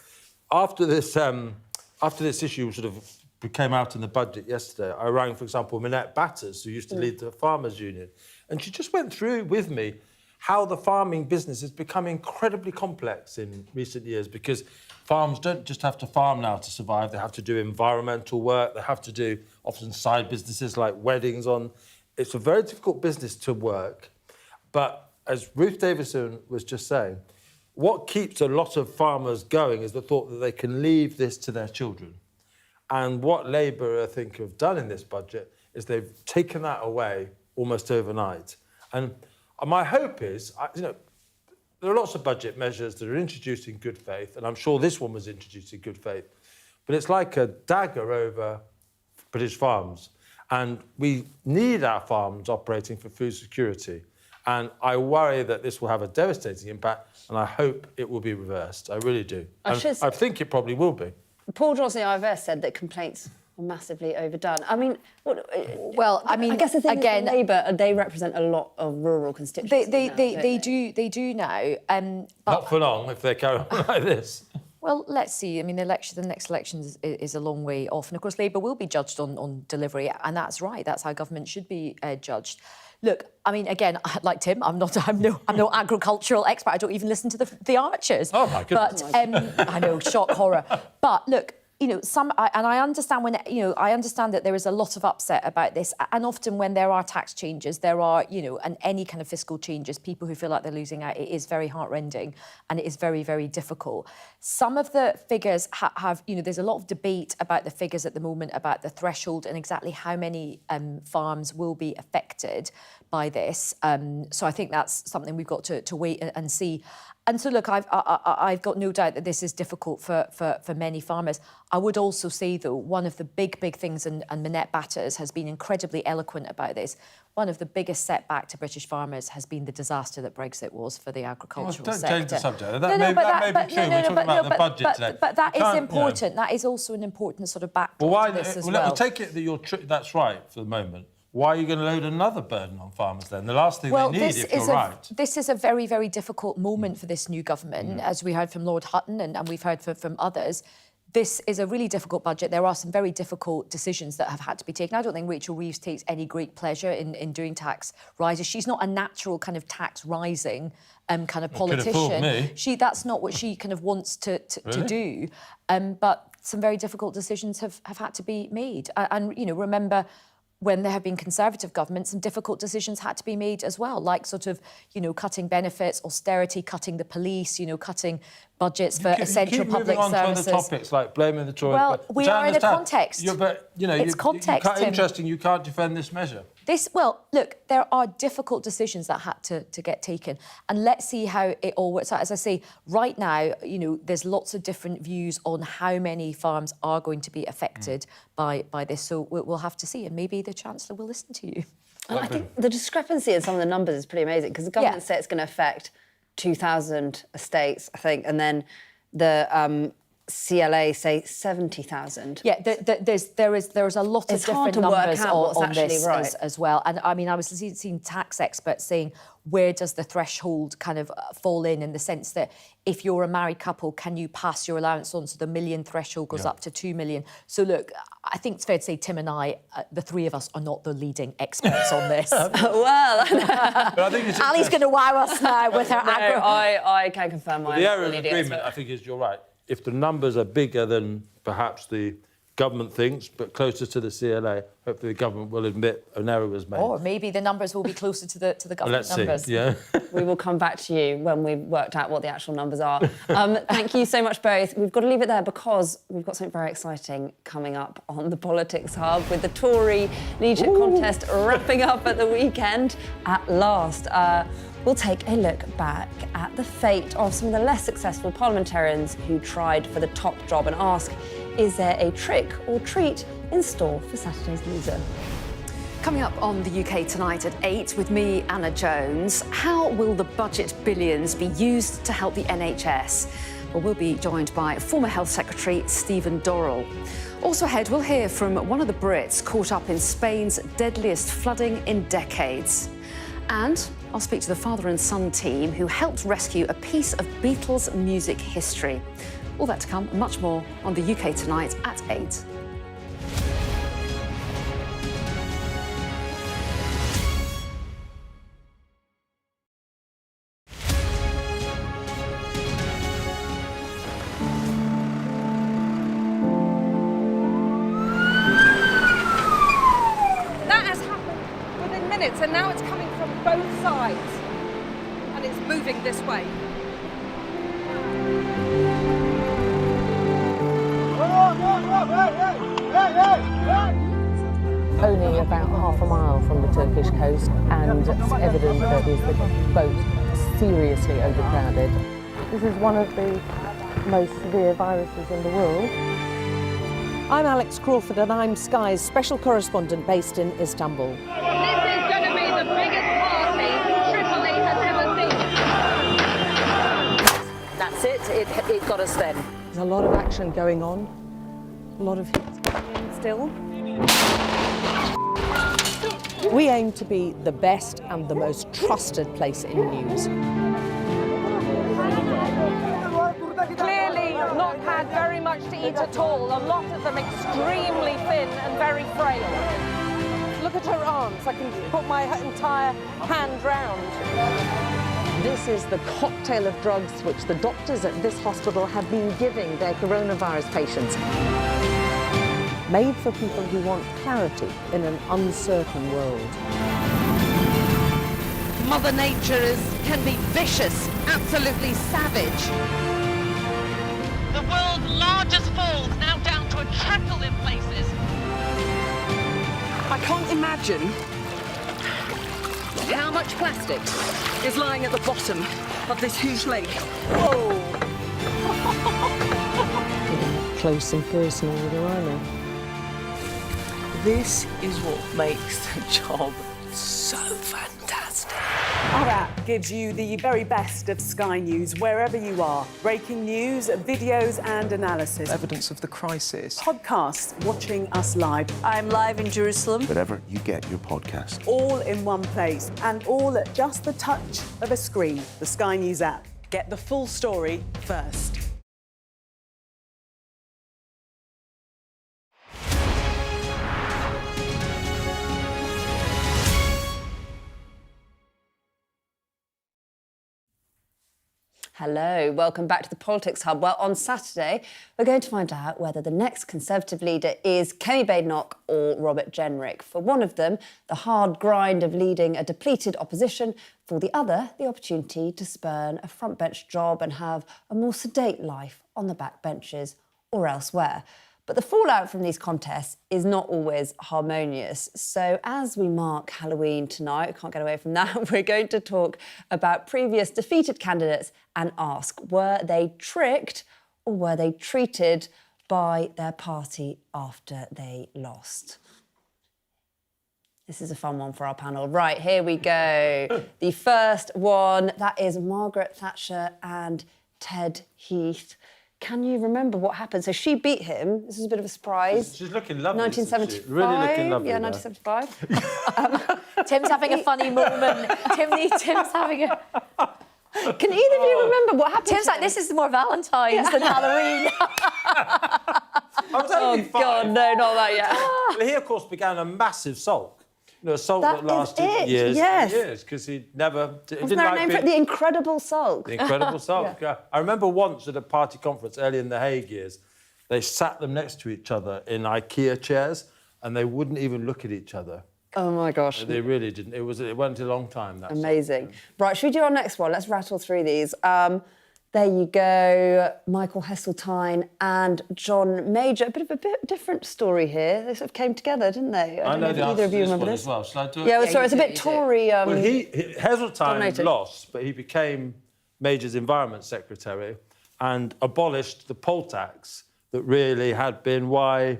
after this issue sort of came out in the budget yesterday, I rang, for example, Minette Batters, who used to lead the Farmers Union, and she just went through with me how the farming business has become incredibly complex in recent years because farms don't just have to farm now to survive. They have to do environmental work. They have to do often side businesses like weddings on. It's a very difficult business to work. But as Ruth Davidson was just saying, what keeps a lot of farmers going is the thought that they can leave this to their children. And what Labour, I think, have done in this budget is they've taken that away almost overnight. And my hope is, there are lots of budget measures that are introduced in good faith, and I'm sure this one was introduced in good faith, but it's like a dagger over British farms. And we need our farms operating for food security. And I worry that this will have a devastating impact, and I hope it will be reversed. I really do. I think it probably will be. Paul Johnson, IFS, said that complaints are massively overdone. I mean, I guess the thing again, is Labour, they represent a lot of rural constituencies. They do now. Not for long if they carry on like this. Well, let's see. I mean, the next election is a long way off, and of course, Labour will be judged on delivery, and that's right. That's how government should be judged. Look, I mean, again, like Tim, I'm no agricultural expert. I don't even listen to the Archers. Oh my goodness! But I know, shock horror. But look, I understand I understand that there is a lot of upset about this, and often when there are tax changes, there are, and any kind of fiscal changes, people who feel like they're losing out, it is very heartrending, and it is very, very difficult. Some of the figures have, there's a lot of debate about the figures at the moment, about the threshold and exactly how many farms will be affected by this. So I think that's something we've got to wait and see. And so, look, I've got no doubt that this is difficult for many farmers. I would also say, though, one of the big things, and Minette Batters has been incredibly eloquent about this, one of the biggest setback to British farmers has been the disaster that Brexit was for the agricultural sector. Don't change the subject. That may be true. We're talking about the budget today. But that is important. That is also an important sort of backdrop to this as well. We'll take it that that's right for the moment. Why are you going to load another burden on farmers then? The last thing they need, if you're right. This is a very, very difficult moment for this new government, as we heard from Lord Hutton and we've heard from others. This is a really difficult budget. There are some very difficult decisions that have had to be taken. I don't think Rachel Reeves takes any great pleasure in doing tax rises. She's not a natural kind of tax rising kind of politician. That's not what she kind of wants to do. But some very difficult decisions have had to be made. And remember, when there have been Conservative governments, some difficult decisions had to be made as well, like sort of, cutting benefits, austerity, cutting the poliite, cutting budgets for essential public services. On to other topics like blaming the Tories. Well, we are in a context. It's context, Tim. Interesting, you can't defend this measure. Look, there are difficult decisions that had to get taken, and let's see how it all works out. As I say, right now, there's lots of different views on how many farms are going to be affected by this, so we'll have to see, and maybe the Chancellor will listen to you. And I think the discrepancy in some of the numbers is pretty amazing, because the government said it's going to affect 2,000 estates, I think, and then the CLA say 70,000. Yeah, there is a lot of different numbers on this as well. And I mean, I was seeing tax experts saying, where does the threshold kind of fall in the sense that if you're a married couple, can you pass your allowance on? So the million threshold goes up to 2 million. So look, I think it's fair to say Tim and I, the three of us, are not the leading experts on this. Well, but I think Ali's going to wow us now with her agro. I can confirm my the area of agreement, I think, is you're right. If the numbers are bigger than perhaps the government thinks, but closer to the CLA, hopefully the government will admit an error was made. Or maybe the numbers will be closer to the government numbers. See. Yeah. We will come back to you when we've worked out what the actual numbers are. Thank you so much, both. We've got to leave it there because we've got something very exciting coming up on the Politics Hub with the Tory leadership contest wrapping up at the weekend at last. We'll take a look back at the fate of some of the less successful parliamentarians who tried for the top job and ask, is there a trick or treat in store for Saturday's loser? Coming up on the UK Tonight at 8 with me, Anna Jones, how will the budget billions be used to help the NHS? Well, we'll be joined by former Health Secretary Stephen Dorrell. Also ahead, we'll hear from one of the Brits caught up in Spain's deadliest flooding in decades. And I'll speak to the father and son team who helped rescue a piece of Beatles music history. All that to come, and much more on the UK Tonight at 8. That has happened within minutes, and now it's coming from both sides, and it's moving this way. half a mile from the Turkish coast, and it's evident that the boat is seriously overcrowded. This is one of the most severe viruses in the world. I'm Alex Crawford and I'm Sky's special correspondent based in Istanbul. This is going to be the biggest party Tripoli has ever seen. That's it got us then. There's a lot of action going on, a lot of hits going in still. We aim to be the best and the most trusted place in news. Clearly not had very much to eat at all. A lot of them extremely thin and very frail. Look at her arms. I can put my entire hand round. This is the cocktail of drugs which the doctors at this hospital have been giving their coronavirus patients. Made for people who want clarity in an uncertain world. Mother Nature can be vicious, absolutely savage. The world's largest falls now down to a trickle in places. I can't imagine how much plastic is lying at the bottom of this huge lake. Whoa! Close and personal with her, aren't they? This is what makes the job so fantastic. Our app gives you the very best of Sky News wherever you are. Breaking news, videos and analysis. Evidence of the crisis. Podcasts, watching us live. I'm live in Jerusalem. Wherever you get your podcast. All in one place and all at just the touch of a screen. The Sky News app. Get the full story first. Hello, welcome back to the Politics Hub. Well, on Saturday, we're going to find out whether the next Conservative leader is Kemi Badenoch or Robert Jenrick. For one of them, the hard grind of leading a depleted opposition. For the other, the opportunity to spurn a frontbench job and have a more sedate life on the backbenches or elsewhere. But the fallout from these contests is not always harmonious. So as we mark Halloween tonight, can't get away from that, we're going to talk about previous defeated candidates and ask, were they tricked or were they treated by their party after they lost? This is a fun one for our panel. Right, here we go. The first one, that is Margaret Thatcher and Ted Heath. Can you remember what happened? So she beat him. This is a bit of a surprise. She's looking lovely. 1975. Really looking lovely. Yeah, 1975. Tim's having a funny moment. Tim's having a... Can either of you remember what happened? Tim's like, this is more Valentine's than Halloween. Oh, God, no, not that yet. Well, he, of course, began a massive sulk. You know, a sulk that lasted years yes. and years, because he never... Wasn't there a name for it? The Incredible Sulk. The Incredible Sulk, yeah. I remember once at a party conference early in the Hague years, they sat them next to each other in IKEA chairs, and they wouldn't even look at each other. Oh, my gosh. They really didn't. It went a long time, that Amazing. Sulk. Right, should we do our next one? Let's rattle through these. There you go, Michael Heseltine and John Major. A bit different story here. They sort of came together, didn't they? I don't know if either of you remember this. As well. Shall I do it? Yeah, sorry, it's a bit Tory. Well, Heseltine lost, but he became Major's Environment Secretary and abolished the poll tax that really had been why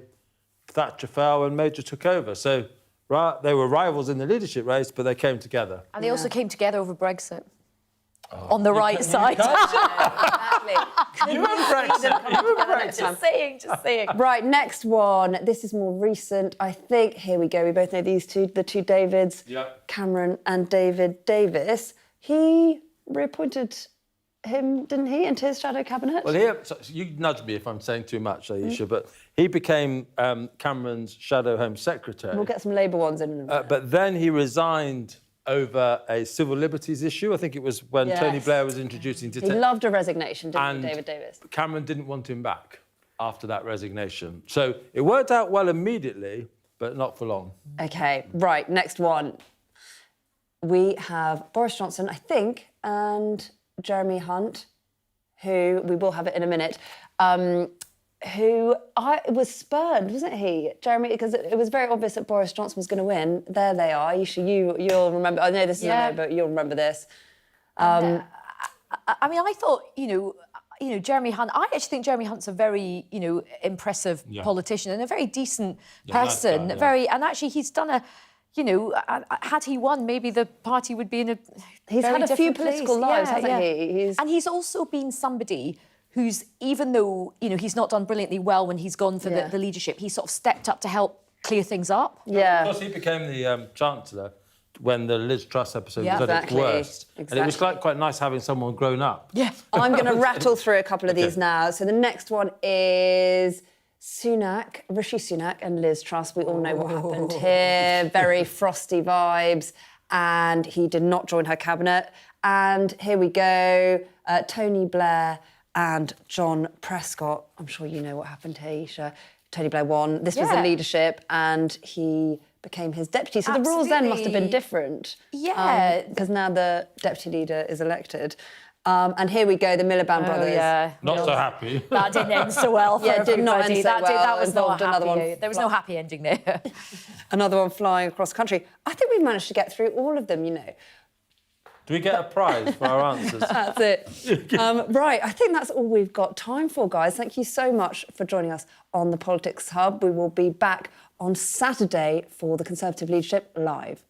Thatcher fell and Major took over. So they were rivals in the leadership race, but they came together. And they also came together over Brexit. On the right side. Exactly. You were Brexit. Just saying. Right, next one. This is more recent, I think. Here we go. We both know these two, the two Davids, Cameron and David Davis. He reappointed him, didn't he, into his shadow cabinet? Well, you nudge me if I'm saying too much, Ayesha, but he became Cameron's shadow Home Secretary. We'll get some Labour ones in. But then he resigned over a civil liberties issue. I think it was when Tony Blair was introducing... He loved a resignation, didn't he, David Davis? Cameron didn't want him back after that resignation. So it worked out well immediately, but not for long. OK, right, next one. We have Boris Johnson, I think, and Jeremy Hunt, who we will have it in a minute. who was spurned, wasn't he, Jeremy? Because it was very obvious that Boris Johnson was going to win. There they are. You'll remember. I know this is a no, but you'll remember this. I mean, I thought, Jeremy Hunt. I actually think Jeremy Hunt's a very, impressive politician and a very decent person. Nice guy, and actually, he's done a. Had he won, maybe the party would be in a. He's had a few political lives, hasn't he? And he's also been somebody who's, even though he's not done brilliantly well when he's gone for the leadership, he sort of stepped up to help clear things up. Yeah. Of course, he became the Chancellor when the Liz Truss episode was at its worst. Exactly. And it was quite nice having someone grown up. Yeah. I'm going to rattle through a couple of these now. So the next one is Sunak, Rishi Sunak and Liz Truss. We all know what happened here. Very frosty vibes. And he did not join her cabinet. And here we go. Tony Blair and John Prescott. I'm sure you know what happened here, Ayesha. Tony Blair won. This was the leadership and he became his deputy. So the rules then must have been different. Yeah. Because now the deputy leader is elected. And here we go, the Miliband brothers. Yeah. Not so happy. That didn't end so well for everybody. Did not end so well. That was not another happy. one. There was no happy ending there. Another one flying across the country. I think we've managed to get through all of them, Do we get a prize for our answers? That's it. Right, I think that's all we've got time for, guys. Thank you so much for joining us on the Politics Hub. We will be back on Saturday for the Conservative Leadership Live.